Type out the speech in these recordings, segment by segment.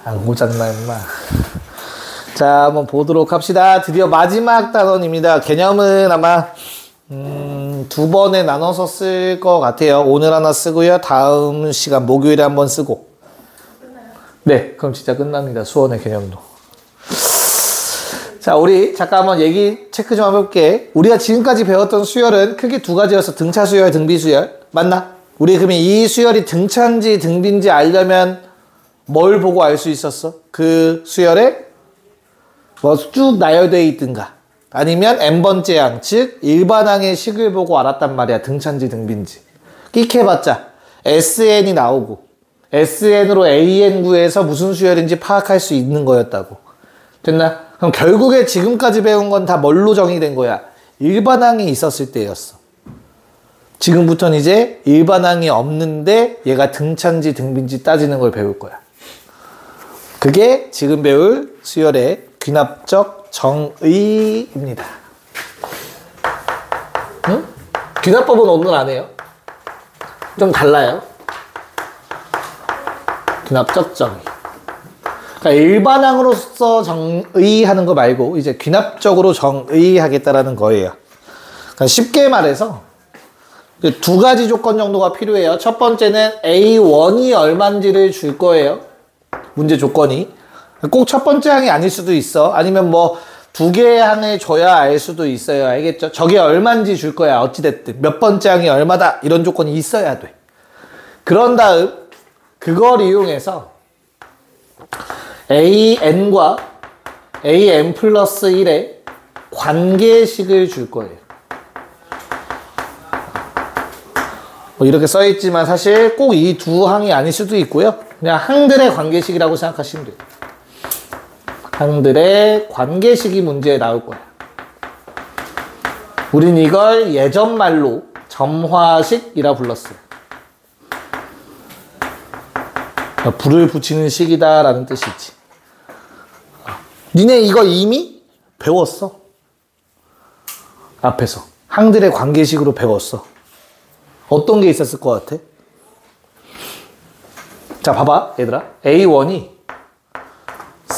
안 고장나 임마. 자, 한번 보도록 합시다. 드디어 마지막 단원입니다. 개념은 아마 2번에 나눠서 쓸 것 같아요. 오늘 하나 쓰고요. 다음 시간 목요일에 한번 쓰고. 네, 그럼 진짜 끝납니다. 수원의 개념도. 자, 우리 잠깐 한번 얘기 체크 좀 해볼게. 우리가 지금까지 배웠던 수열은 크게 두 가지여서 등차 수열, 등비 수열. 맞나? 우리 그러면 이 수열이 등차인지 등비인지 알려면 뭘 보고 알 수 있었어? 그 수열에 뭐 쭉 나열되어 있든가 아니면 n번째 항, 즉 일반항의 식을 보고 알았단 말이야. 등차인지 등비인지. 끽해봤자 SN이 나오고 SN으로 AN 구해서 무슨 수열인지 파악할 수 있는 거였다고. 됐나? 그럼 결국에 지금까지 배운 건 다 뭘로 정의된 거야? 일반항이 있었을 때였어. 지금부터는 이제 일반항이 없는데 얘가 등차인지 등비인지 따지는 걸 배울 거야. 그게 지금 배울 수열의 귀납적 정의입니다. 응? 귀납법은 오늘 안 해요. 좀 달라요. 귀납적 정의. 그러니까 일반항으로서 정의하는 거 말고 이제 귀납적으로 정의하겠다라는 거예요. 그러니까 쉽게 말해서 두 가지 조건 정도가 필요해요. 첫 번째는 A1이 얼마인지를 줄 거예요. 문제 조건이. 꼭 첫 번째 항이 아닐 수도 있어. 아니면 뭐 두 개의 항을 줘야 알 수도 있어요. 알겠죠? 저게 얼마인지 줄 거야. 어찌됐든. 몇 번째 항이 얼마다. 이런 조건이 있어야 돼. 그런 다음 그걸 이용해서 AN과 AN 플러스 1의 관계식을 줄 거예요. 뭐 이렇게 써있지만 사실 꼭 이 두 항이 아닐 수도 있고요. 그냥 항들의 관계식이라고 생각하시면 돼요. 항들의 관계식이 문제에 나올 거야. 우린 이걸 예전 말로 점화식이라 불렀어요. 불을 붙이는 식이다 라는 뜻이지. 니네 이거 이미 배웠어. 앞에서 항들의 관계식으로 배웠어. 어떤 게 있었을 것 같아? 자, 봐봐, 얘들아. A1이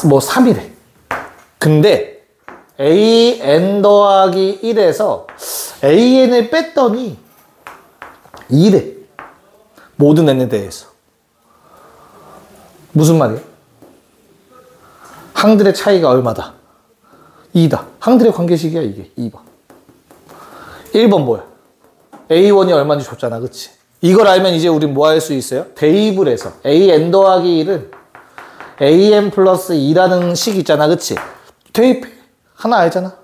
뭐 3이래. 근데 AN 더하기 1에서 AN을 뺐더니 2래. 모든 N에 대해서. 무슨 말이야? 항들의 차이가 얼마다? 2다. 항들의 관계식이야, 이게. 2번. 1번 뭐야? A1이 얼마인지 줬잖아, 그치? 이걸 알면 이제 우린 뭐 할 수 있어요? 대입을 해서 AN 더하기 1은 AN 플러스 2라는 식 있잖아, 그치? 대입해. 하나 알잖아?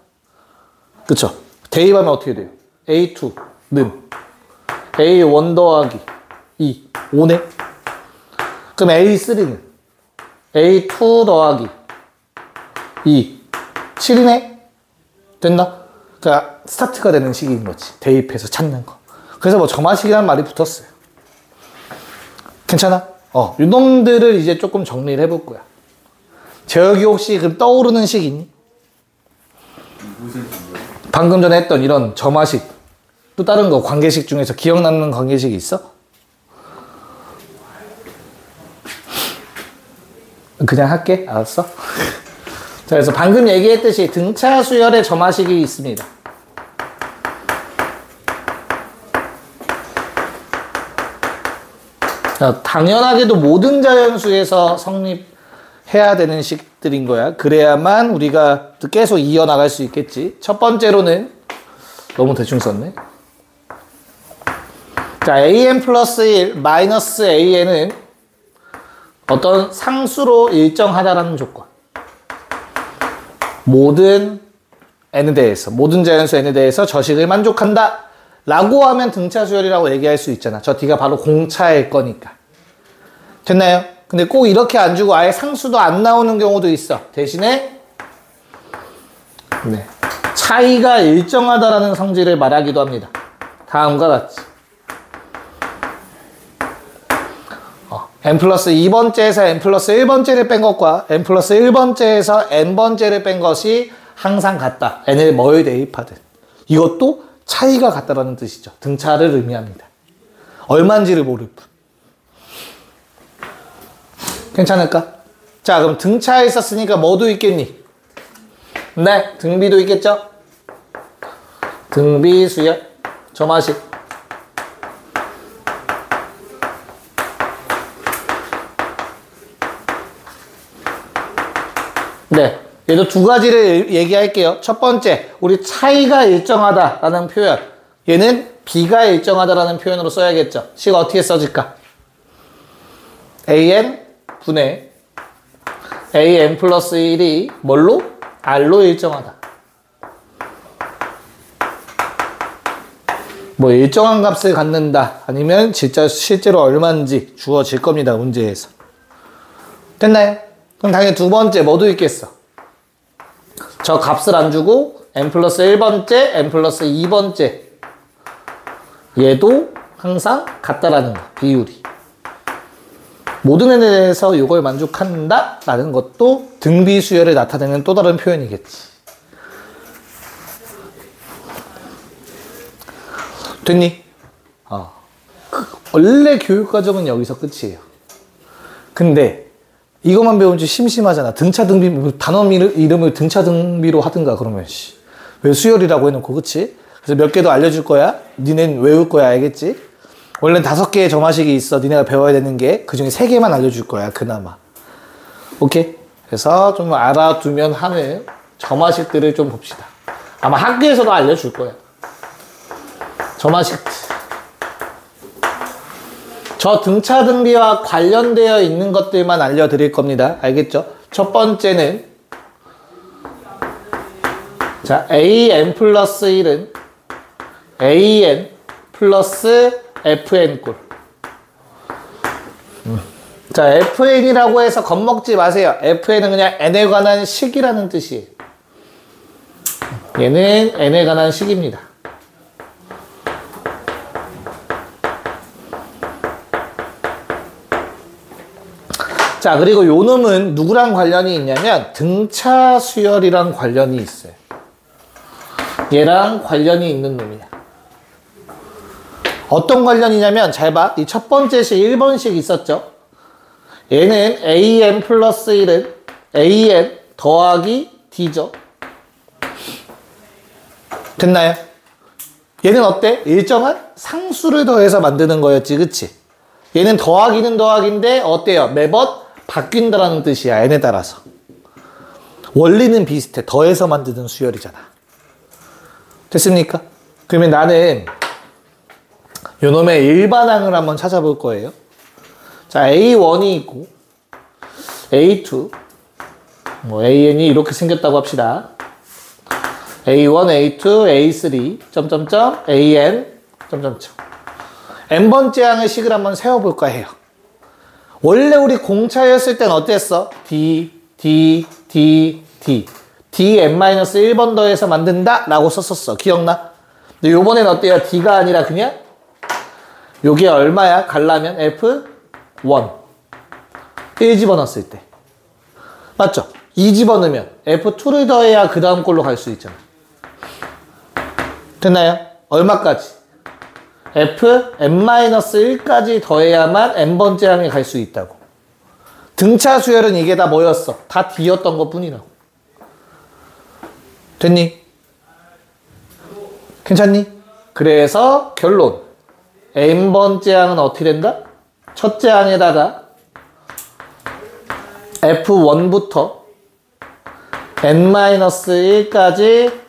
그쵸? 대입하면 어떻게 돼요? A2는 A1 더하기 2, 5네? 그럼 A3는 A2 더하기 2, 7이네? 됐나? 그러니까 스타트가 되는 식인 거지. 대입해서 찾는 거. 그래서 뭐 점화식이라는 말이 붙었어요. 괜찮아? 이놈들을 이제 조금 정리를 해볼 거야. 재혁이 혹시 그럼 떠오르는 식 있니? 방금 전에 했던 이런 점화식. 또 다른 거 관계식 중에서 기억나는 관계식이 있어? 그냥 할게. 알았어? 자, 그래서 방금 얘기했듯이 등차 수열의 점화식이 있습니다. 자, 당연하게도 모든 자연수에서 성립해야 되는 식들인 거야. 그래야만 우리가 계속 이어나갈 수 있겠지. 첫 번째로는 너무 대충 썼네. 자, AN 플러스 1 마이너스 AN은 어떤 상수로 일정하다라는 조건. 모든 n에 대해서, 모든 자연수 n에 대해서 저식을 만족한다 라고 하면 등차 수열이라고 얘기할 수 있잖아. 저 D가 바로 공차일 거니까. 됐나요? 근데 꼭 이렇게 안 주고 아예 상수도 안 나오는 경우도 있어. 대신에 네, 차이가 일정하다라는 성질을 말하기도 합니다. 다음과 같이 n 플러스 2번째에서 n 플러스 1번째를 뺀 것과 n 플러스 1번째에서 n번째를 뺀 것이 항상 같다. n을 뭘 대입하든. 이것도 차이가 같다라는 뜻이죠. 등차를 의미합니다. 얼마인지를 모를 뿐. 괜찮을까? 자, 그럼 등차에 있었으니까 뭐도 있겠니? 네, 등비도 있겠죠? 등비 수열 점화식. 네, 얘도 두 가지를 얘기할게요. 첫 번째, 우리 차이가 일정하다라는 표현. 얘는 비가 일정하다라는 표현으로 써야겠죠. 식 어떻게 써질까? an 분의 an 플러스 1이 뭘로? r로 일정하다. 뭐 일정한 값을 갖는다. 아니면 진짜 실제로 얼마인지 주어질 겁니다. 문제에서. 됐나요? 그럼 당연히 두 번째 뭐도 있겠어? 저 값을 안 주고 n 플러스 1번째, n 플러스 2번째 얘도 항상 같다라는 거. 비율이. 모든 n에 대해서 이걸 만족한다 라는 것도 등비수열을 나타내는 또 다른 표현이겠지. 됐니? 원래 교육과정은 여기서 끝이에요. 근데 이것만 배우면 좀 심심하잖아. 등차 등비, 단어 이름을 등차 등비로 하든가 그러면 왜 수열이라고 해놓고, 그치? 그래서 몇 개 더 알려줄 거야. 니넨 외울 거야. 알겠지? 원래는 5개의 점화식이 있어. 니네가 배워야 되는 게 그중에 3개만 알려줄 거야. 그나마. 오케이? 그래서 좀 알아두면 하는 점화식들을 좀 봅시다. 아마 학교에서도 알려줄 거야. 점화식. 저 등차 등비와 관련되어 있는 것들만 알려드릴 겁니다. 알겠죠? 첫 번째는 자, an 플러스 1은 an 플러스 fn 꼴. 자, fn이라고 해서 겁먹지 마세요. fn은 그냥 n에 관한 식이라는 뜻이에요. 얘는 n에 관한 식입니다. 자, 그리고 요 놈은 누구랑 관련이 있냐면 등차 수열이랑 관련이 있어요. 얘랑 관련이 있는 놈이야. 어떤 관련이냐면 잘 봐. 이 첫 번째 식 1번식 있었죠. 얘는 an 플러스 1은 an 더하기 d죠. 됐나요? 얘는 어때? 일정한 상수를 더해서 만드는 거였지, 그치? 얘는 더하기는 더하기인데 어때요? 매번 바뀐다라는 뜻이야, n에 따라서. 원리는 비슷해. 더해서 만드는 수열이잖아. 됐습니까? 그러면 나는 요놈의 일반항을 한번 찾아볼 거예요. 자, A1이 있고 A2 뭐 AN이 이렇게 생겼다고 합시다. A1, A2, A3 점점점 AN 점점점 n번째 항의 식을 한번 세워볼까 해요. 원래 우리 공차였을 땐 어땠어? D, D, D, D. dn-1번 더해서 만든다 라고 썼었어. 기억나? 근데 요번엔 어때요? D가 아니라 그냥 요게 얼마야? 갈라면 F1 1 집어넣었을 때 맞죠? 2 집어넣으면 F2를 더해야 그 다음 꼴로 갈 수 있잖아. 됐나요? 얼마까지? Fn-1까지 더해야만 n번째 항에 갈 수 있다고. 등차 수열은 이게 다 뭐였어? 다 D였던 것 뿐이라고. 됐니? 괜찮니? 그래서 결론. n번째 항은 어떻게 된다? 첫째 항에다가 F1부터 n-1까지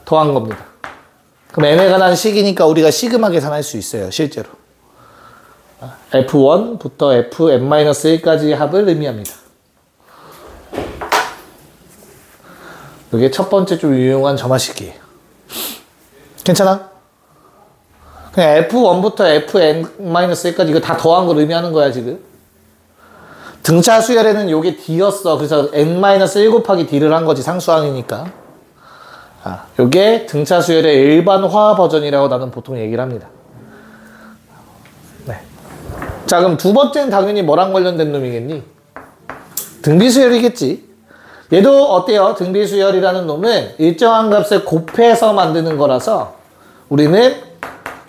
더한 겁니다. 그럼 n에 관한 식이니까 우리가 시그마 계산할 수 있어요. 실제로. F1부터 Fn-1까지 합을 의미합니다. 이게 첫 번째 좀 유용한 점화식이에요. 괜찮아? 그냥 F1부터 Fn-1까지 이거 다 더한 걸 의미하는 거야, 지금. 등차 수열에는 요게 D였어. 그래서 n-1 곱하기 D를 한 거지, 상수항이니까. 요게 등차 수열의 일반화 버전이라고 나는 보통 얘기를 합니다. 네. 자, 그럼 두 번째는 당연히 뭐랑 관련된 놈이겠니? 등비수열이겠지. 얘도 어때요? 등비수열이라는 놈은 일정한 값을 곱해서 만드는 거라서 우리는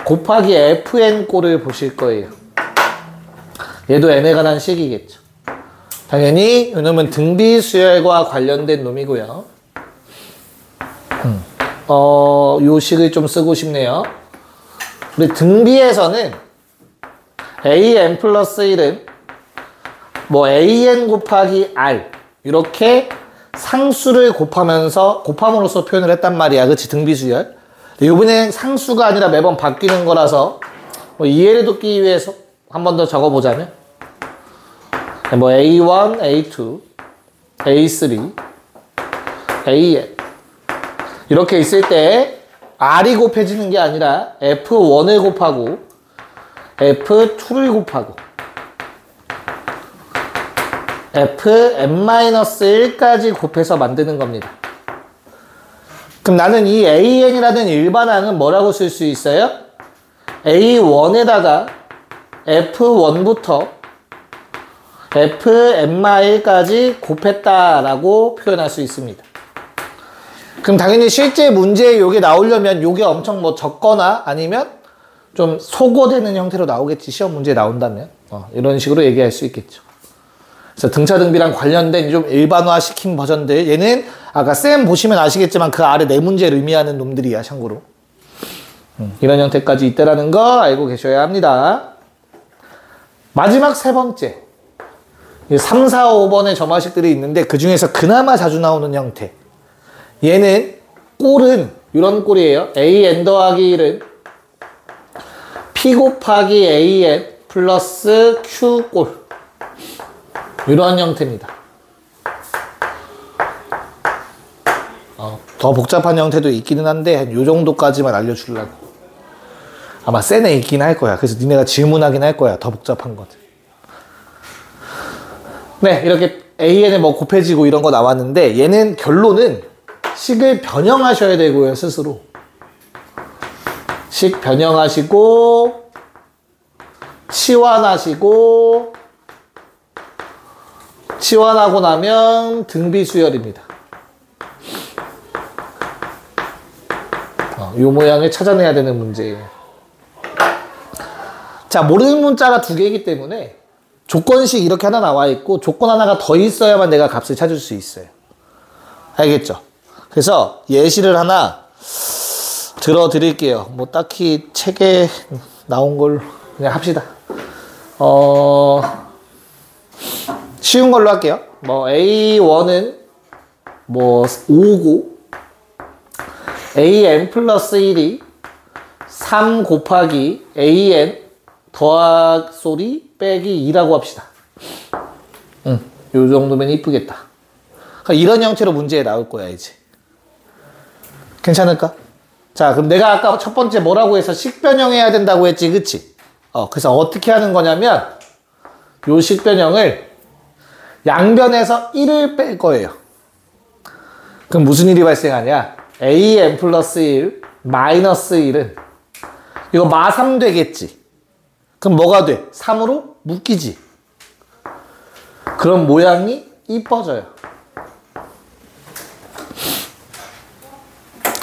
곱하기 fn 꼴을 보실 거예요. 얘도 n에 관한 식이겠죠. 당연히 이놈은 등비 수열과 관련된 놈이고요. 요 식을 좀 쓰고 싶네요. 우리 등비에서는 an 플러스 1은 뭐 an 곱하기 r 이렇게 상수를 곱함으로써 표현을 했단 말이야. 그치? 등비수열. 이번엔 상수가 아니라 매번 바뀌는 거라서 뭐 이해를 돕기 위해서 한 번 더 적어보자면 뭐 A1, A2, A3, AN 이렇게 있을 때 R이 곱해지는 게 아니라 F1을 곱하고 F2를 곱하고 Fn-1까지 곱해서 만드는 겁니다. 그럼 나는 이 AN이라는 일반항은 뭐라고 쓸 수 있어요? A1에다가 F1부터 Fn-1까지 곱했다라고 표현할 수 있습니다. 그럼 당연히 실제 문제에 요게 나오려면 요게 엄청 뭐 적거나 아니면 좀 소거되는 형태로 나오겠지. 시험 문제에 나온다면. 이런 식으로 얘기할 수 있겠죠. 그래서 등차등비랑 관련된 좀 일반화시킨 버전들. 얘는 아까 쌤 보시면 아시겠지만 그 아래 네 문제를 의미하는 놈들이야, 참고로. 이런 형태까지 있다라는 거 알고 계셔야 합니다. 마지막 세 번째. 3, 4, 5번의 점화식들이 있는데 그 중에서 그나마 자주 나오는 형태. 얘는 꼴은 이런 꼴이에요. an 더하기 1은 p 곱하기 an 플러스 q 꼴. 이런 형태입니다. 더 복잡한 형태도 있기는 한데 한 요 정도까지만 알려주려고. 아마 센에 있긴 할 거야. 그래서 니네가 질문하긴 할 거야. 더 복잡한 것들. 네, 이렇게 an에 뭐 곱해지고 이런 거 나왔는데 얘는 결론은 식을 변형하셔야 되고요, 스스로. 식 변형하시고 치환하시고 치환하고 나면 등비수열입니다. 이 모양을 찾아내야 되는 문제예요. 자, 모르는 문자가 두 개이기 때문에 조건식 이렇게 하나 나와 있고 조건 하나가 더 있어야만 내가 값을 찾을 수 있어요. 알겠죠? 그래서 예시를 하나 들어 드릴게요. 뭐 딱히 책에 나온 걸 그냥 합시다. 쉬운 걸로 할게요. 뭐 A1은 뭐 5고 AN 플러스 1이 3 곱하기 AN 더하기 소리 빼기 2라고 합시다. 요 정도면 이쁘겠다. 그러니까 이런 형태로 문제에 나올 거야, 이제. 괜찮을까? 자, 그럼 내가 아까 첫 번째 뭐라고 해서 식변형해야 된다고 했지, 그치? 그래서 어떻게 하는 거냐면 요 식변형을 양변에서 1을 뺄 거예요. 그럼 무슨 일이 발생하냐? an 플러스 1 마이너스 1은 이거 마 3 되겠지. 그럼 뭐가 돼? 3으로 묶이지. 그럼 모양이 이뻐져요.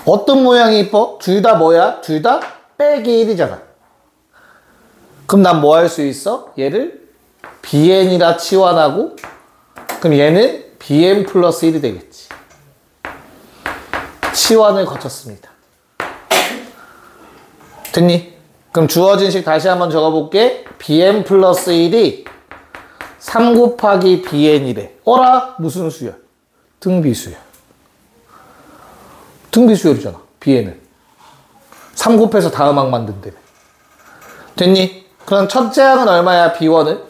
어떤 모양이 이뻐? 둘 다 뭐야? 둘 다 빼기 1이잖아. 그럼 난 뭐 할 수 있어? 얘를 bn이라 치환하고 그럼 얘는 bn 플러스 1이 되겠지. 치환을 거쳤습니다. 됐니? 그럼 주어진 식 다시 한번 적어볼게. bn 플러스 1이 3 곱하기 bn이래. 어라? 무슨 수열? 등비수열. 등비수열이잖아. bn은 3 곱해서 다음 항 만든다며. 됐니? 그럼 첫째 항은 얼마야? b1은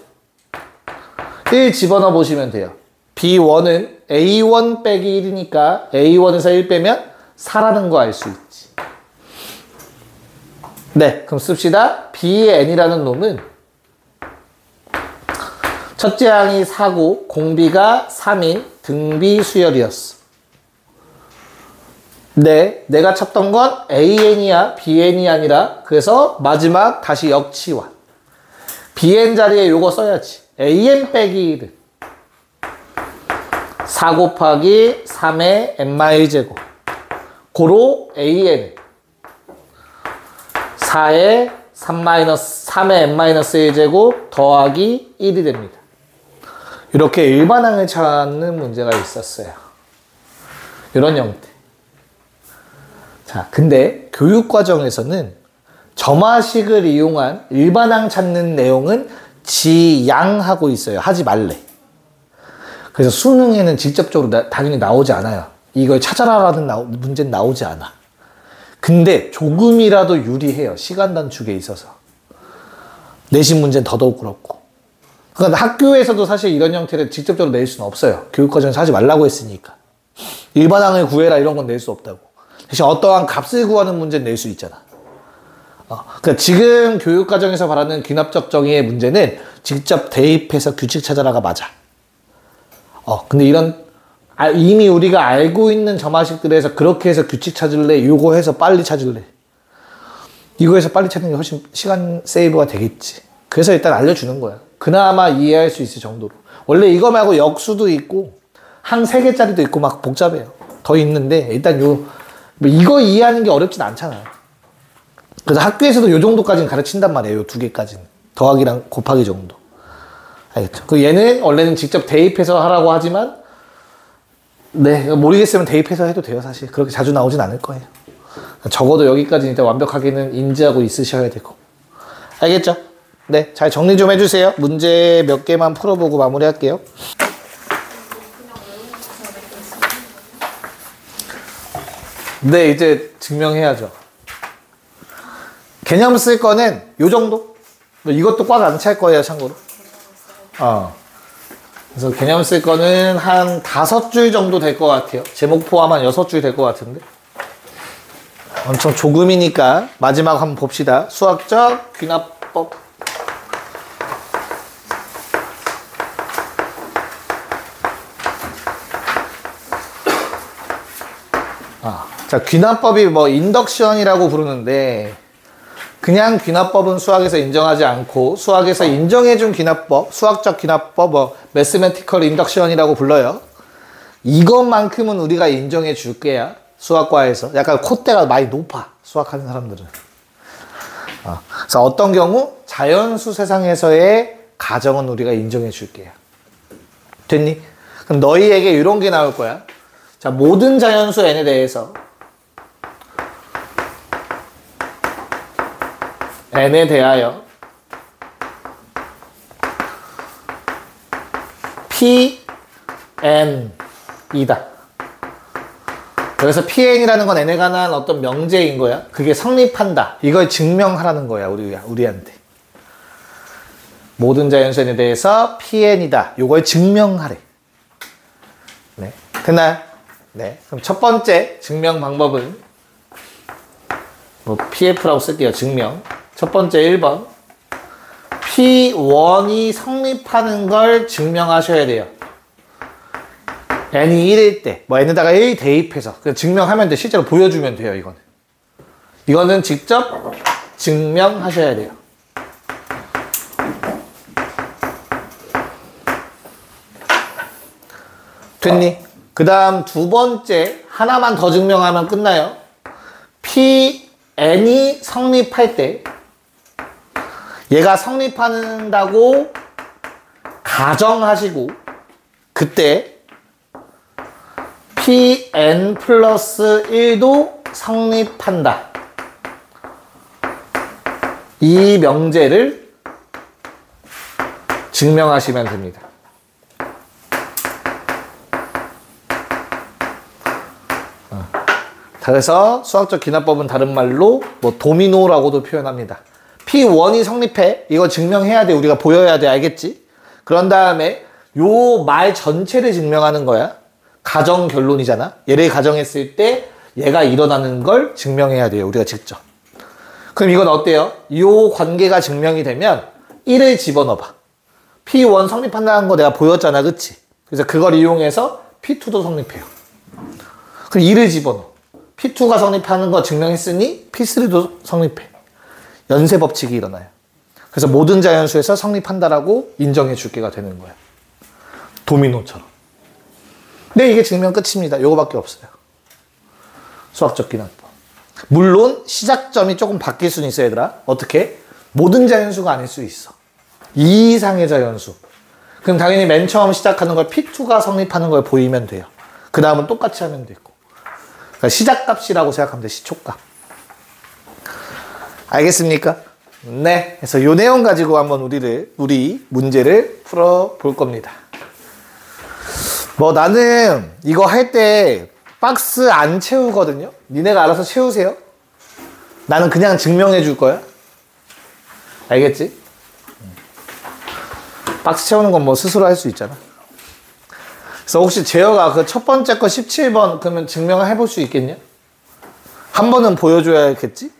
1 집어넣어 보시면 돼요. b1은 a1 빼기 1이니까 a1에서 1 빼면 4라는 거 알 수 있지. 네, 그럼 씁시다. bn이라는 놈은 첫째 항이 4고 공비가 3인 등비수열이었어. 네, 내가 찾던 건 an이야 bn이 아니라 그래서 마지막 다시 역치환. bn 자리에 요거 써야지. an 빼기 1은 4 곱하기 3의 n마일 제곱 고로 an 4의 3의 n-1 제곱 더하기 1이 됩니다. 이렇게 일반항을 찾는 문제가 있었어요. 이런 형태. 자, 근데 교육과정에서는 점화식을 이용한 일반항 찾는 내용은 지양하고 있어요. 하지 말래. 그래서 수능에는 직접적으로 당연히 나오지 않아요. 이걸 찾아라라는 문제는 나오지 않아. 근데 조금이라도 유리해요. 시간 단축에 있어서. 내신 문제는 더더욱 그렇고. 그러니까 학교에서도 사실 이런 형태를 직접적으로 낼 수는 없어요. 교육과정에서 하지 말라고 했으니까. 일반항을 구해라 이런 건 낼 수 없다고. 대신 어떠한 값을 구하는 문제는 낼 수 있잖아. 그러니까 지금 교육과정에서 말하는 귀납적 정의의 문제는 직접 대입해서 규칙 찾아라가 맞아. 근데 이런 이미 우리가 알고 있는 점화식들에서 그렇게 해서 규칙 찾을래? 요거 해서 빨리 찾을래? 이거 해서 빨리 찾는 게 훨씬 시간 세이브가 되겠지. 그래서 일단 알려주는 거야. 그나마 이해할 수 있을 정도로. 원래 이거 말고 역수도 있고 한 3개짜리도 있고 막 복잡해요. 더 있는데 일단 이거 이해하는 게 어렵진 않잖아. 그래서 학교에서도 요 정도까지는 가르친단 말이에요. 요 2개까지는. 더하기랑 곱하기 정도. 알겠죠? 그 얘는 원래는 직접 대입해서 하라고 하지만 네, 모르겠으면 대입해서 해도 돼요. 사실 그렇게 자주 나오진 않을 거예요. 적어도 여기까지는 일단 완벽하게는 인지하고 있으셔야 되고. 알겠죠? 네, 잘 정리 좀 해주세요. 문제 몇 개만 풀어보고 마무리할게요. 네, 이제 증명해야죠. 개념 쓸 거는 요 정도? 이것도 꽉 안 찰 거예요, 참고로. 그래서 개념 쓸 거는 한 5줄 정도 될 것 같아요. 제목 포함한 6줄 될 것 같은데. 엄청 조금이니까 마지막 한번 봅시다. 수학적 귀납법. 자, 귀납법이 뭐 인덕션이라고 부르는데 그냥 귀납법은 수학에서 인정하지 않고 수학에서 인정해준 귀납법, 수학적 귀납법, 뭐 매스매티컬 인덕션이라고 불러요. 이것만큼은 우리가 인정해 줄 거야. 수학과에서. 약간 콧대가 많이 높아. 수학하는 사람들은. 그래서 어떤 경우 자연수 세상에서의 가정은 우리가 인정해 줄게요. 됐니? 그럼 너희에게 이런 게 나올 거야. 자, 모든 자연수 n에 대해서 n에 대하여 Pn이다. 그래서 Pn이라는 건 n에 관한 어떤 명제인 거야. 그게 성립한다. 이걸 증명하라는 거야, 우리한테. 모든 자연수 n에 대해서 Pn이다. 이걸 증명하래. 네. 됐나요? 네. 그럼 첫 번째 증명 방법은 뭐 PF라고 쓸게요. 증명. 첫 번째 1번. P1이 성립하는 걸 증명하셔야 돼요. n이 1일 때, 뭐 n에다가 1 대입해서 그냥 증명하면 돼. 실제로 보여주면 돼요, 이거는. 이거는 직접 증명하셔야 돼요. 됐니? 그 다음 두 번째, 하나만 더 증명하면 끝나요. Pn이 성립할 때, 얘가 성립한다고 가정하시고, 그때 Pn 플러스 1도 성립한다. 이 명제를 증명하시면 됩니다. 그래서 수학적 귀납법은 다른 말로 뭐 도미노라고도 표현합니다. P1이 성립해. 이거 증명해야 돼. 우리가 보여야 돼. 알겠지? 그런 다음에 요 말 전체를 증명하는 거야. 가정 결론이잖아. 얘를 가정했을 때 얘가 일어나는 걸 증명해야 돼요. 우리가 직접. 그럼 이건 어때요? 요 관계가 증명이 되면 1을 집어넣어봐. P1 성립한다는 거 내가 보였잖아. 그치? 그래서 그걸 이용해서 P2도 성립해요. 그럼 2를 집어넣어. P2가 성립하는 거 증명했으니 P3도 성립해. 연쇄 법칙이 일어나요. 그래서 모든 자연수에서 성립한다라고 인정해 줄게가 되는 거야. 도미노처럼. 네, 이게 증명 끝입니다. 요거밖에 없어요. 수학적 귀납법. 물론 시작점이 조금 바뀔 수는 있어, 얘들아. 어떻게? 모든 자연수가 아닐 수 있어. 2 이상의 자연수. 그럼 당연히 맨 처음 시작하는 걸 P2가 성립하는 걸 보이면 돼요. 그 다음은 똑같이 하면 되고. 그러니까 시작값이라고 생각하면 돼, 시초값. 알겠습니까? 네. 그래서 이 내용 가지고 한번 우리 문제를 풀어볼 겁니다. 뭐 나는 이거 할 때 박스 안 채우거든요. 니네가 알아서 채우세요. 나는 그냥 증명해 줄 거야. 알겠지? 박스 채우는 건 뭐 스스로 할 수 있잖아. 그래서 혹시 재혁아 그 첫 번째 거 17번 그러면 증명을 해볼 수 있겠냐? 한 번은 보여줘야겠지?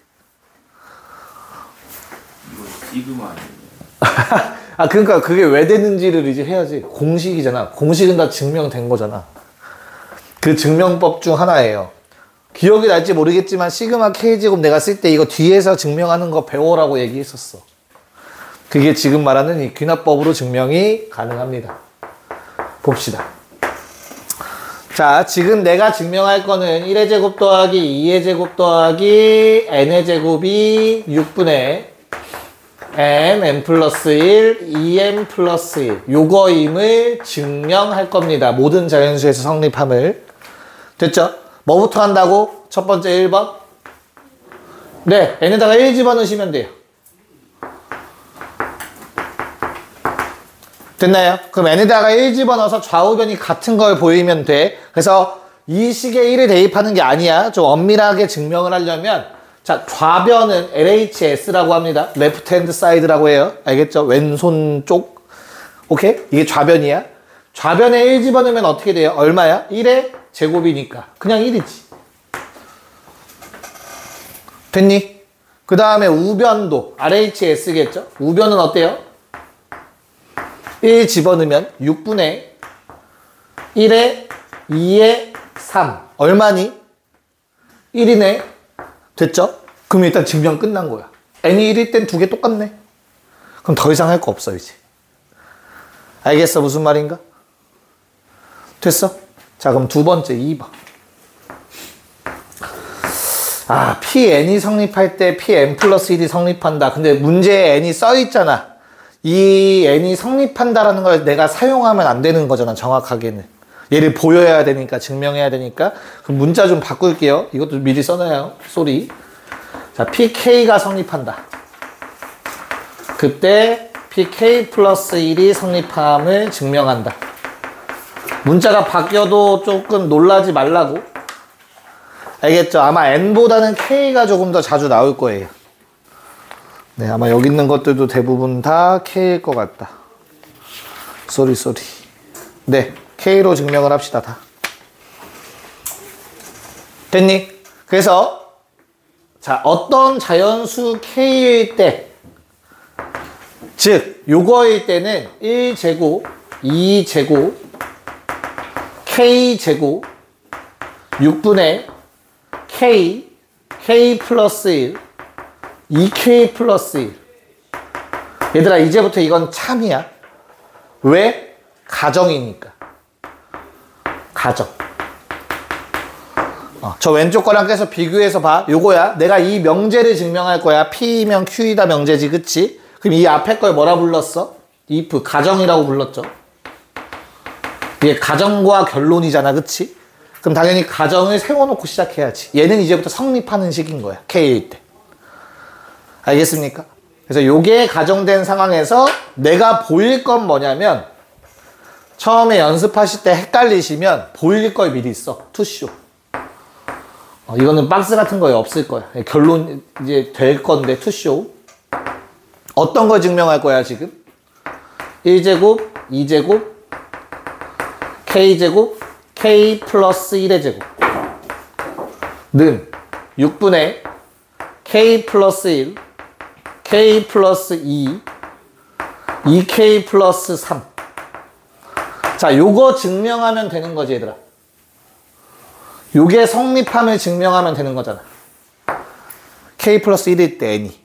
이거 아니에요. 아 그러니까 그게 왜 되는지를 이제 해야지. 공식이잖아. 공식은 다 증명된 거잖아. 그 증명법 중 하나예요. 기억이 날지 모르겠지만 시그마 K제곱 내가 쓸 때 이거 뒤에서 증명하는 거 배워라고 얘기했었어. 그게 지금 말하는 이 귀납법으로 증명이 가능합니다. 봅시다. 자, 지금 내가 증명할 거는 1의 제곱 더하기 2의 제곱 더하기 n의 제곱이 6분의 n 플러스 1, 2n 플러스 1 요거임을 증명할 겁니다. 모든 자연수에서 성립함을. 됐죠? 뭐부터 한다고? 첫 번째 1번. 네, n에다가 1 집어넣으시면 돼요. 됐나요? 그럼 n에다가 1 집어넣어서 좌우변이 같은 걸 보이면 돼. 그래서 이 식에 1을 대입하는 게 아니야. 좀 엄밀하게 증명을 하려면 자, 좌변은 LHS라고 합니다. 레프트 핸드 사이드라고 해요. 알겠죠? 왼손 쪽. 오케이? 이게 좌변이야. 좌변에 1 집어넣으면 어떻게 돼요? 얼마야? 1의 제곱이니까. 그냥 1이지. 됐니? 그 다음에 우변도 RHS겠죠? 우변은 어때요? 1 집어넣으면 6분의 1의 2의 3. 얼마니? 1이네. 됐죠? 그럼 일단 증명 끝난 거야. n이 1일 땐 두 개 똑같네. 그럼 더 이상 할 거 없어 이제. 알겠어? 무슨 말인가? 됐어? 자 그럼 두 번째 2번. 아 Pn이 성립할 때 Pn 플러스 1이 성립한다. 근데 문제에 n이 써있잖아. 이 n이 성립한다라는 걸 내가 사용하면 안 되는 거잖아. 정확하게는. 얘를 보여야 되니까 증명해야 되니까. 그럼 문자 좀 바꿀게요. 이것도 미리 써놔요. 쏘리. 자 pk가 성립한다. 그때 pk 플러스 1이 성립함을 증명한다. 문자가 바뀌어도 조금 놀라지 말라고. 알겠죠? 아마 n보다는 k가 조금 더 자주 나올 거예요. 네, 아마 여기 있는 것들도 대부분 다 k일 것 같다. 쏘리. 네, k로 증명을 합시다. 다. 됐니? 그래서 자, 어떤 자연수 k일 때, 즉 요거일 때는 1제곱, 2제곱, k제곱, 6분의 k 플러스 1, 2k 플러스 1. 얘들아 이제부터 이건 참이야. 왜? 가정이니까. 가정. 저 왼쪽 거랑 계속 비교해서 봐. 요거야. 내가 이 명제를 증명할 거야. P면 Q이다 명제지, 그치? 그럼 이 앞에 걸 뭐라 불렀어? if, 가정이라고 불렀죠. 이게 가정과 결론이잖아, 그치? 그럼 당연히 가정을 세워놓고 시작해야지. 얘는 이제부터 성립하는 식인 거야, K일 때. 알겠습니까? 그래서 요게 가정된 상황에서 내가 보일 건 뭐냐면 처음에 연습하실 때 헷갈리시면 보일 걸 미리 써. 투쇼. 이거는 박스 같은 거에 없을 거야. 결론 이제 될 건데 투쇼. 어떤 걸 증명할 거야 지금? 1제곱, 2제곱, k제곱, k 플러스 1의 제곱 는 6분의 k 플러스 1, k 플러스 2, 2k 플러스 3. 자, 요거 증명하면 되는 거지, 얘들아. 요게 성립함을 증명하면 되는 거잖아. k 플러스 1일 때 n이.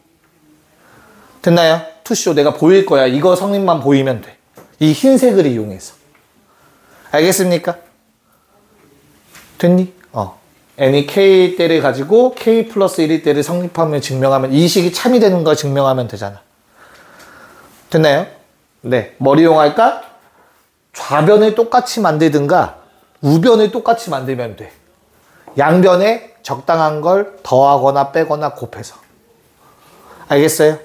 됐나요? 투쇼 내가 보일 거야. 이거 성립만 보이면 돼. 이 흰색을 이용해서. 알겠습니까? 됐니? n이 k일 때를 가지고 k 플러스 1일 때를 성립함을 증명하면 이 식이 참이 되는 걸 증명하면 되잖아. 됐나요? 네. 뭘 이용할까? 좌변을 똑같이 만들든가 우변을 똑같이 만들면 돼. 양변에 적당한 걸 더하거나 빼거나 곱해서. 알겠어요?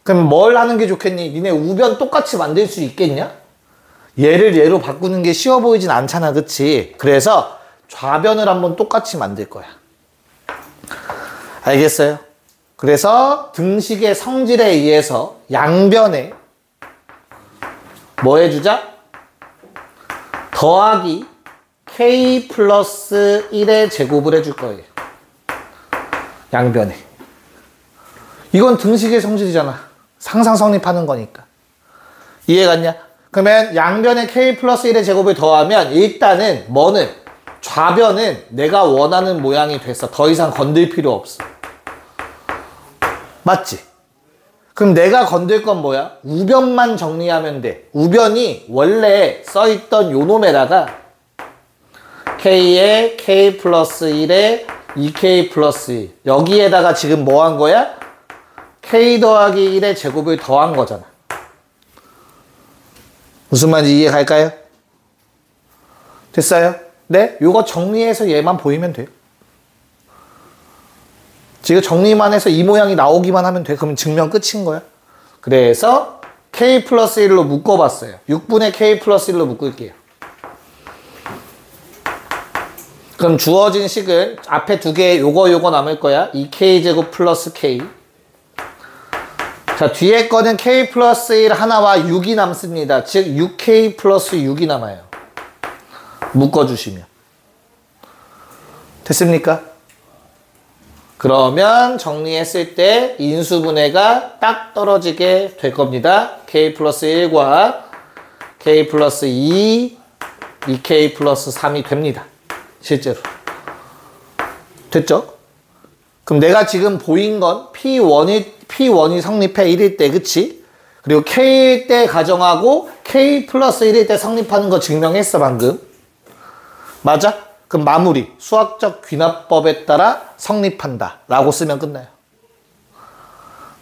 그럼 뭘 하는 게 좋겠니? 니네 우변 똑같이 만들 수 있겠냐? 얘를 얘로 바꾸는 게 쉬워 보이진 않잖아, 그치? 그래서 좌변을 한번 똑같이 만들 거야. 알겠어요? 그래서 등식의 성질에 의해서 양변에 뭐 해주자? 더하기 k 플러스 1의 제곱을 해줄 거예요. 양변에. 이건 등식의 성질이잖아. 항상 성립하는 거니까. 이해갔냐? 그러면 양변에 k 플러스 1의 제곱을 더하면 일단은 뭐는? 좌변은 내가 원하는 모양이 됐어. 더 이상 건들 필요 없어. 맞지? 그럼 내가 건들 건 뭐야? 우변만 정리하면 돼. 우변이 원래 써있던 요 놈에다가 k에 k 플러스 1에 2k 플러스 1 여기에다가 지금 뭐 한 거야? k 더하기 1의 제곱을 더한 거잖아. 무슨 말인지 이해 갈까요? 됐어요? 네? 요거 정리해서 얘만 보이면 돼요. 지금 정리만 해서 이 모양이 나오기만 하면 돼. 그러면 증명 끝인 거야. 그래서 k 플러스 1로 묶어봤어요. 6분의 k 플러스 1로 묶을게요. 그럼 주어진 식은 앞에 두 개 요거 남을 거야. 2k제곱 플러스 k. 자, 뒤에 거는 k 플러스 1 하나와 6이 남습니다. 즉 6k 플러스 6이 남아요. 묶어주시면. 됐습니까? 그러면 정리했을 때 인수분해가 딱 떨어지게 될 겁니다. k 플러스 1과 k 플러스 2, 2k 플러스 3이 됩니다. 실제로. 됐죠? 그럼 내가 지금 보인 건 P1이 성립해 1일 때, 그치? 그리고 K일 때 가정하고 K 플러스 1일 때 성립하는 거 증명했어, 방금. 맞아? 그럼 마무리. 수학적 귀납법에 따라 성립한다. 라고 쓰면 끝나요.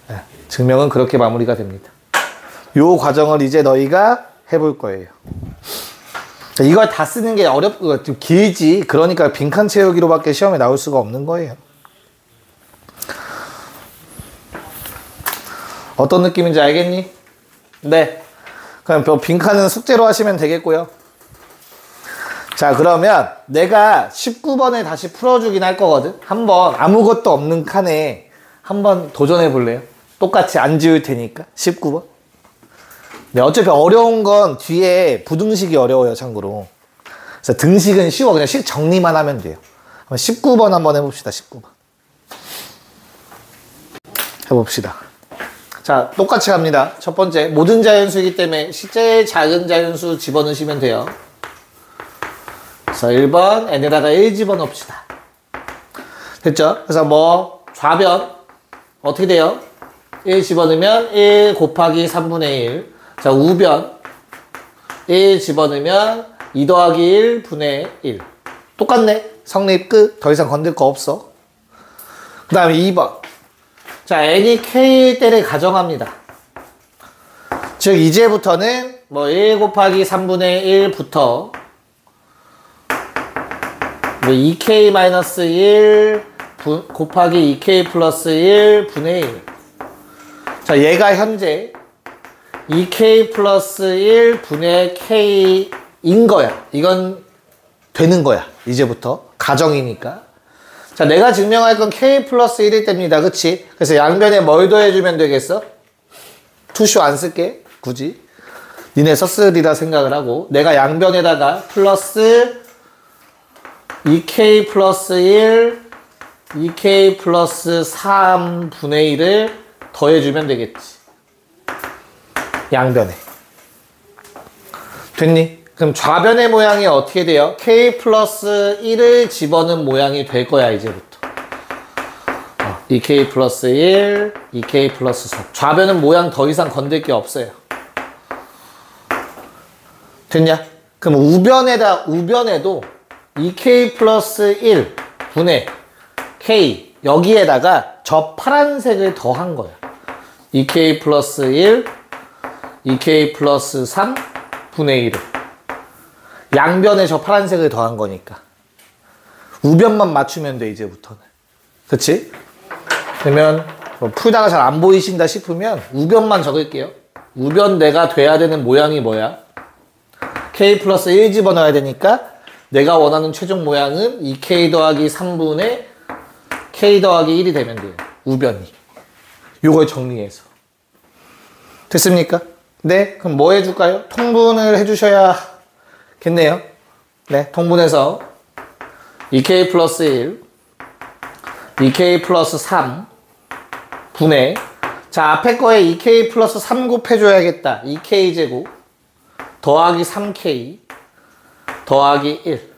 네, 증명은 그렇게 마무리가 됩니다. 요 과정을 이제 너희가 해볼 거예요. 이걸 다 쓰는 게 좀 길지. 그러니까 빈칸 채우기로밖에 시험에 나올 수가 없는 거예요. 어떤 느낌인지 알겠니? 네. 그럼 빈칸은 숙제로 하시면 되겠고요. 자, 그러면 내가 19번에 다시 풀어주긴 할 거거든. 한번 아무것도 없는 칸에 한번 도전해 볼래요? 똑같이 안 지울 테니까. 19번. 네, 어차피 어려운 건 뒤에 부등식이 어려워요, 참고로. 그래서 등식은 쉬워. 그냥 식 정리만 하면 돼요. 19번 한번 해봅시다, 19번. 해봅시다. 자, 똑같이 갑니다. 첫 번째, 모든 자연수이기 때문에 제일 작은 자연수 집어넣으시면 돼요. 그래서 1번, n에다가 1 집어넣읍시다. 됐죠? 그래서 뭐, 좌변, 어떻게 돼요? 1 집어넣으면 1 곱하기 3분의 1. 자, 우변 1 집어넣으면 2 더하기 1 분의 1. 똑같네. 성립 끝. 더 이상 건들 거 없어. 그 다음에 2번. 자, n이 k일 때를 가정합니다. 즉 이제부터는 뭐 1 곱하기 3분의 1부터 2k-1 곱하기 2k 플러스 1 분의 1. 자, 얘가 현재 2k 플러스 1 분의 k인 거야. 이건 되는 거야. 이제부터. 가정이니까. 자, 내가 증명할 건 k 플러스 1일 때입니다. 그치? 그래서 양변에 뭘 더해주면 되겠어? 투쇼 안 쓸게. 굳이. 니네 썼으리라 생각을 하고. 내가 양변에다가 플러스 2k 플러스 1, 2k 플러스 3 분의 1을 더해주면 되겠지. 양변에. 됐니? 그럼 좌변의 모양이 어떻게 돼요? k 플러스 1을 집어넣은 모양이 될 거야, 이제부터. 2k 플러스 1, 2k 플러스 3. 좌변은 모양 더 이상 건들 게 없어요. 됐냐? 그럼 우변에도 2k 플러스 1 분의 k 여기에다가 저 파란색을 더한 거야. 2k 플러스 1, 2k 플러스 3 분의 1을. 양변에 저 파란색을 더한 거니까. 우변만 맞추면 돼, 이제부터는. 그치? 그러면 뭐 풀다가 잘 안 보이신다 싶으면 우변만 적을게요. 우변 내가 돼야 되는 모양이 뭐야? k 플러스 1 집어넣어야 되니까 내가 원하는 최종 모양은 2k 더하기 3분의 k 더하기 1이 되면 돼요. 우변이. 요걸 정리해서. 됐습니까? 네, 그럼 뭐 해줄까요? 통분을 해주셔야겠네요. 네, 통분해서 2k 플러스 1, 2k 플러스 3 분의, 자, 앞에 거에 2k 플러스 3 곱해줘야겠다. 2k 제곱 더하기 3k 더하기 1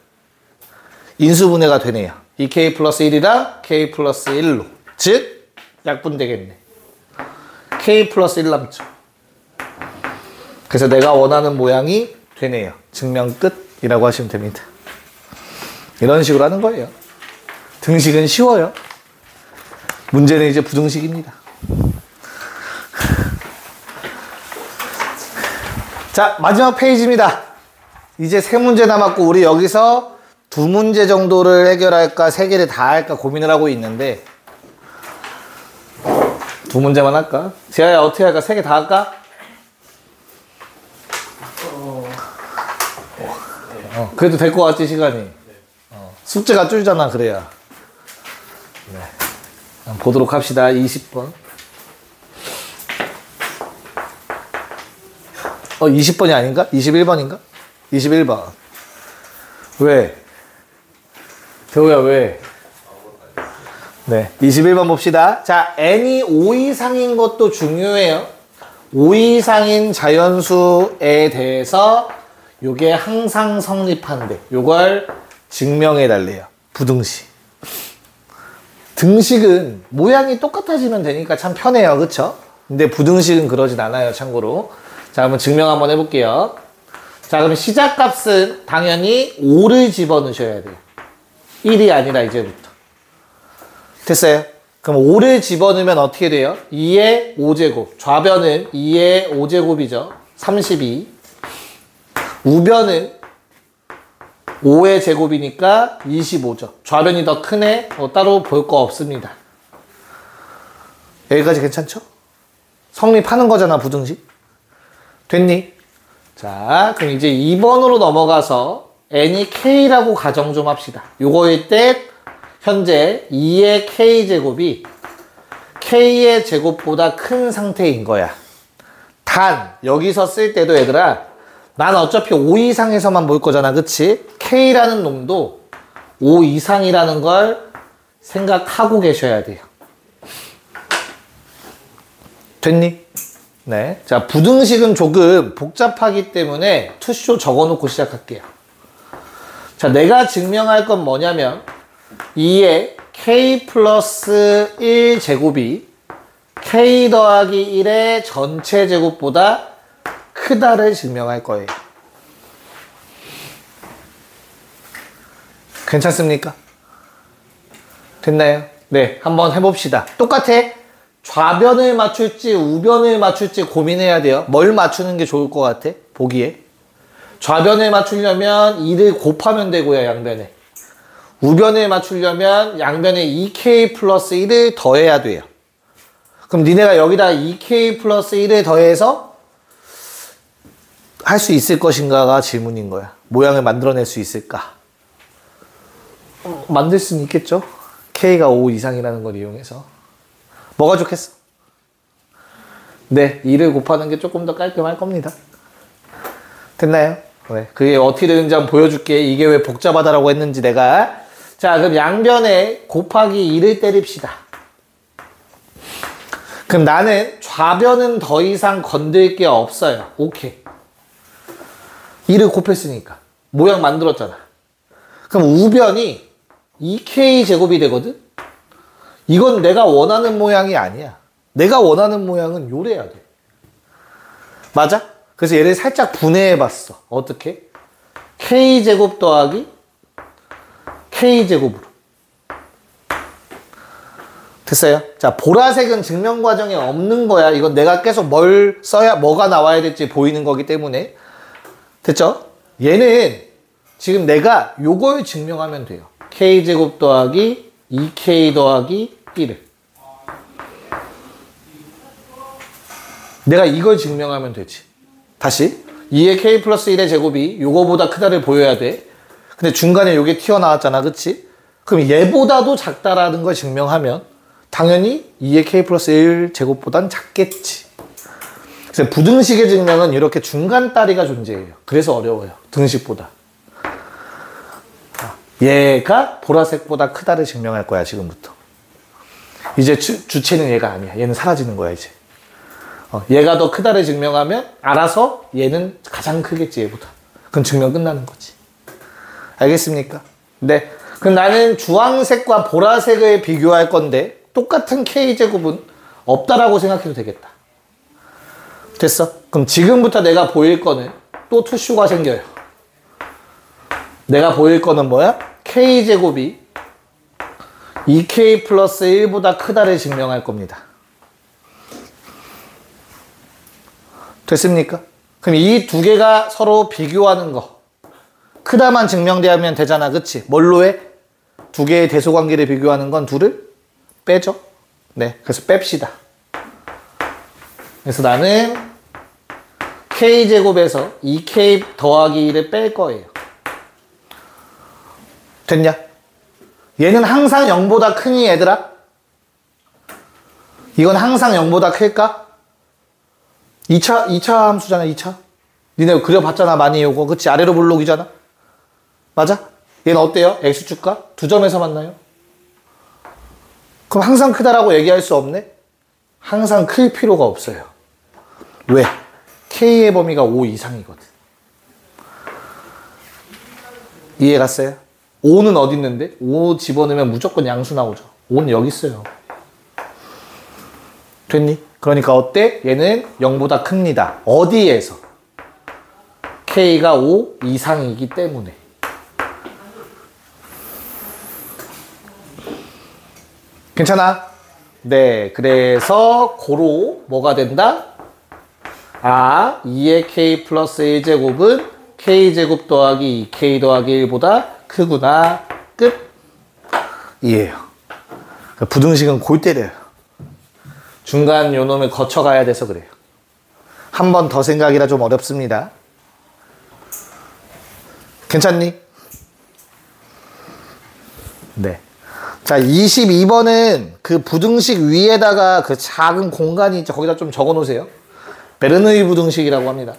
인수분해가 되네요. 2k 플러스 1이랑 k 플러스 1로, 즉 약분되겠네. k 플러스 1 남죠. 그래서 내가 원하는 모양이 되네요. 증명 끝이라고 하시면 됩니다. 이런 식으로 하는 거예요. 등식은 쉬워요. 문제는 이제 부등식입니다. 자, 마지막 페이지입니다. 이제 3문제 남았고 우리 여기서 2문제 정도를 해결할까 3개를 다 할까 고민을 하고 있는데 2문제만 할까? 재하야 어떻게 할까? 3개 다 할까? 그래도 될 것 같지 시간이? 숙제가 줄잖아 그래야. 네. 보도록 합시다. 20번. 20번이 아닌가? 21번인가? 21번. 왜? 대호야 왜? 네, 21번 봅시다. 자, n이 5 이상인 것도 중요해요. 5 이상인 자연수에 대해서 요게 항상 성립하는데 요걸 증명해 달래요. 부등식. 등식은 모양이 똑같아지면 되니까 참 편해요. 그쵸? 근데 부등식은 그러진 않아요. 참고로. 자, 그러면 증명 한번 해볼게요. 자, 그럼 시작값은 당연히 5를 집어넣으셔야 돼요. 1이 아니라 이제부터. 됐어요? 그럼 5를 집어넣으면 어떻게 돼요? 2의 5제곱. 좌변은 2의 5제곱이죠. 32. 우변은 5의 제곱이니까 25죠. 좌변이 더 크네? 따로 볼 거 없습니다. 여기까지 괜찮죠? 성립하는 거잖아, 부등식. 됐니? 자, 그럼 이제 2번으로 넘어가서 n이 k라고 가정 좀 합시다. 요거일 때 현재 2의 k제곱이 k의 제곱보다 큰 상태인 거야. 단 여기서 쓸 때도 얘들아 난 어차피 5 이상에서만 볼 거잖아. 그치? k라는 놈도 5 이상이라는 걸 생각하고 계셔야 돼요. 됐니? 네. 자, 부등식은 조금 복잡하기 때문에 투쇼 적어놓고 시작할게요. 자, 내가 증명할 건 뭐냐면 2의 k 플러스 1 제곱이 k 더하기 1의 전체 제곱보다 크다를 증명할 거예요. 괜찮습니까? 됐나요? 네, 한번 해봅시다. 똑같아. 좌변을 맞출지 우변을 맞출지 고민해야 돼요. 뭘 맞추는 게 좋을 것 같아? 보기에. 좌변을 맞추려면 2를 곱하면 되고요, 양변에. 우변을 맞추려면 양변에 2k 플러스 1을 더해야 돼요. 그럼 니네가 여기다 2k 플러스 1을 더해서 할 수 있을 것인가가 질문인 거야. 모양을 만들어낼 수 있을까? 만들 수는 있겠죠? k가 5 이상이라는 걸 이용해서. 뭐가 좋겠어? 네, 2를 곱하는 게 조금 더 깔끔할 겁니다. 됐나요? 네, 그게 어떻게 되는지 한번 보여줄게. 이게 왜 복잡하다라고 했는지 내가. 자, 그럼 양변에 곱하기 2를 때립시다. 그럼 나는 좌변은 더 이상 건들 게 없어요. 오케이. 2를 곱했으니까. 모양 만들었잖아. 그럼 우변이 2k 제곱이 되거든? 이건 내가 원하는 모양이 아니야. 내가 원하는 모양은 요래야 돼. 맞아? 그래서 얘를 살짝 분해해봤어. 어떻게? k제곱 더하기 k제곱으로. 됐어요? 자, 보라색은 증명 과정에 없는 거야. 이건 내가 계속 뭘 써야, 뭐가 나와야 될지 보이는 거기 때문에. 됐죠? 얘는 지금 내가 요걸 증명하면 돼요. k제곱 더하기 2k 더하기 1을. 내가 이걸 증명하면 되지. 다시 2의 k 플러스 1의 제곱이 요거보다 크다를 보여야 돼. 근데 중간에 요게 튀어나왔잖아. 그치? 그럼 얘보다도 작다라는 걸 증명하면 당연히 2의 k 플러스 1 제곱보단 작겠지. 그래서 부등식의 증명은 이렇게 중간 다리가 존재해요. 그래서 어려워요. 등식보다. 얘가 보라색보다 크다를 증명할 거야. 지금부터. 이제 주체는 얘가 아니야. 얘는 사라지는 거야 이제. 얘가 더 크다를 증명하면 알아서 얘는 가장 크겠지 얘보다. 그럼 증명 끝나는 거지. 알겠습니까? 네. 그럼 나는 주황색과 보라색을 비교할 건데 똑같은 k제곱은 없다라고 생각해도 되겠다. 됐어? 그럼 지금부터 내가 보일 거는 또 투슈가 생겨요. 내가 보일 거는 뭐야? k제곱이 2k 플러스 1보다 크다를 증명할 겁니다. 됐습니까? 그럼 이 두 개가 서로 비교하는 거. 크다만 증명되면 되잖아. 그치? 뭘로 해? 두 개의 대소관계를 비교하는 건 둘을 빼죠. 네. 그래서 뺍시다. 그래서 나는 k제곱에서 2k 더하기 1을 뺄 거예요. 됐냐? 얘는 항상 0보다 크니 얘들아? 이건 항상 0보다 클까? 2차 함수잖아. 2차. 니네 그려봤잖아. 많이 요거. 그치? 아래로 볼록이잖아. 맞아? 얘는 어때요? x축과 두 점에서 만나요. 그럼 항상 크다라고 얘기할 수 없네? 항상 클 필요가 없어요. 왜? k의 범위가 5 이상이거든. 이해 갔어요? 5는 어디 있는데? 5 집어넣으면 무조건 양수 나오죠. 5는 여기 있어요. 됐니? 그러니까 어때? 얘는 0보다 큽니다. 어디에서? k가 5 이상이기 때문에. 괜찮아? 네, 그래서 고로 뭐가 된다? 2의 k 플러스 1제곱은 k제곱 더하기 2k 더하기 1보다 크구나. 끝. 이해요. 부등식은 골 때려요. 중간 요 놈을 거쳐가야 돼서 그래요. 한 번 더 생각이라 좀 어렵습니다. 괜찮니? 네. 자, 22번은 그 부등식 위에다가 그 작은 공간이 있죠. 거기다 좀 적어 놓으세요. 베르누이 부등식이라고 합니다.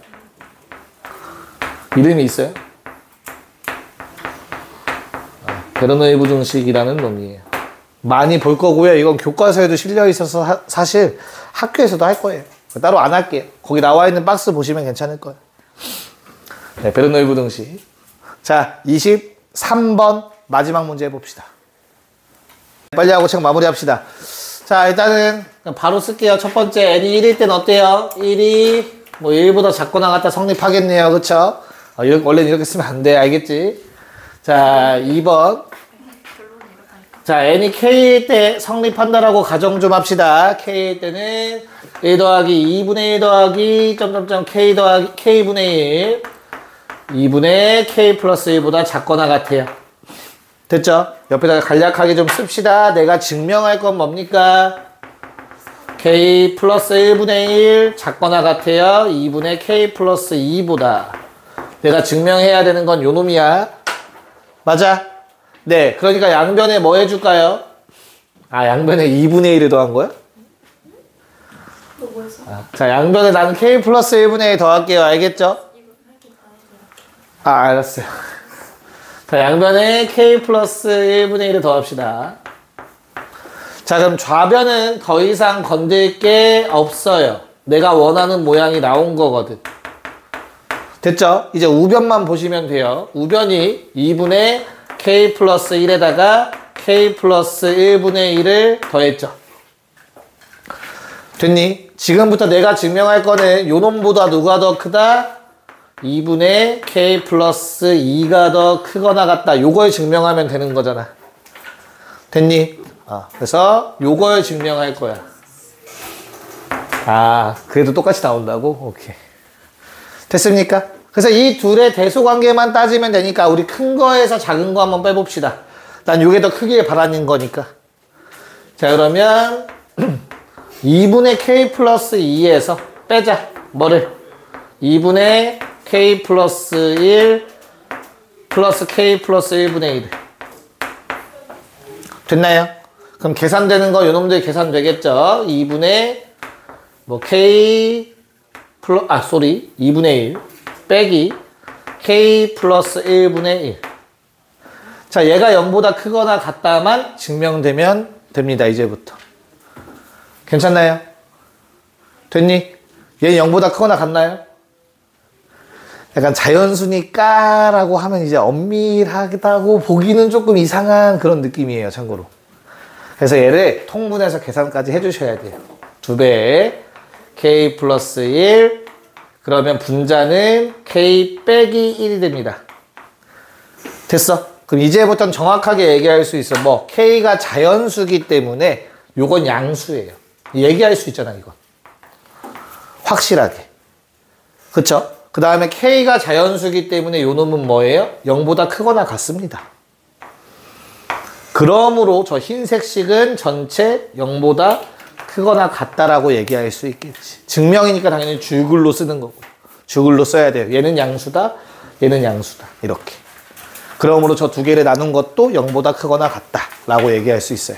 이름이 있어요? 베르누이 부등식이라는 놈이에요. 많이 볼 거고요. 이건 교과서에도 실려 있어서 사실 학교에서도 할 거예요. 따로 안 할게요. 거기 나와 있는 박스 보시면 괜찮을 거예요. 네, 베르누이 부등식. 자, 23번 마지막 문제 해봅시다. 빨리 하고 책 마무리합시다. 자, 일단은 바로 쓸게요. 첫 번째, n이 1일 땐 어때요? 1이 뭐 1보다 작거나 같다 성립하겠네요. 그쵸? 원래는 이렇게 쓰면 안 돼. 알겠지? 자, 2번. 자, n이 k일 때 성립한다라고 가정 좀 합시다. k일 때는 1 더하기 2분의 1 더하기 점점점 k 더하기 k분의 1 2분의 k 플러스 1보다 작거나 같아요. 됐죠? 옆에다가 간략하게 좀 씁시다. 내가 증명할 건 뭡니까? k 플러스 1분의 1 작거나 같아요. 2분의 k 플러스 2보다. 내가 증명해야 되는 건 요 놈이야. 맞아? 네. 그러니까 양변에 뭐 해줄까요? 양변에 2분의 1을 더한 거야? 자, 양변에 나는 k 플러스 1분의 1 더할게요. 알겠죠? 알았어요. 자, 양변에 k 플러스 1분의 1을 더합시다. 자, 그럼 좌변은 더 이상 건들 게 없어요. 내가 원하는 모양이 나온 거거든. 됐죠? 이제 우변만 보시면 돼요. 우변이 2분의 k 플러스 1에다가 k 플러스 1분의 1을 더했죠. 됐니? 지금부터 내가 증명할 거는 요 놈보다 누가 더 크다? 2분의 k 플러스 2가 더 크거나 같다. 요걸 증명하면 되는 거잖아. 됐니? 그래서 요걸 증명할 거야. 그래도 똑같이 나온다고? 오케이. 됐습니까? 그래서 이 둘의 대소관계만 따지면 되니까 우리 큰 거에서 작은 거 한번 빼봅시다. 난 이게 더 크기에 바라는 거니까. 자, 그러면 2분의 k 플러스 2에서 빼자. 뭐를? 2분의 k 플러스 1 플러스 k 플러스 1분의 1. 됐나요? 그럼 계산되는 거 요놈들 계산되겠죠? 2분의 뭐 k 플러스 2분의 1 빼기 k 플러스 1분의 1. 자, 얘가 0보다 크거나 같다만 증명되면 됩니다. 이제부터. 괜찮나요? 됐니? 얘 0보다 크거나 같나요? 약간 자연수니까라고 하면 이제 엄밀하다고 보기는 조금 이상한 그런 느낌이에요. 참고로. 그래서 얘를 통분해서 계산까지 해주셔야 돼요. 2배에 k 플러스 1 그러면 분자는 k 빼기 1이 됩니다. 됐어? 그럼 이제부터는 정확하게 얘기할 수 있어. 뭐 k가 자연수기 때문에 요건 양수예요. 얘기할 수 있잖아 이건. 확실하게. 그쵸? 그 다음에 k가 자연수기 때문에 요 놈은 뭐예요? 0보다 크거나 같습니다. 그러므로 저 흰색 식은 전체 0보다 크거나 같다라고 얘기할 수 있겠지. 증명이니까 당연히 줄글로 쓰는 거고. 줄글로 써야 돼요. 얘는 양수다, 얘는 양수다. 이렇게. 그러므로 저 두 개를 나눈 것도 0보다 크거나 같다라고 얘기할 수 있어요.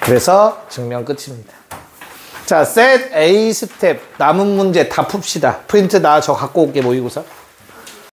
그래서 증명 끝입니다. 자, set A 스텝 남은 문제 다 풉시다. 프린트 나 저 갖고 올게 모의고사.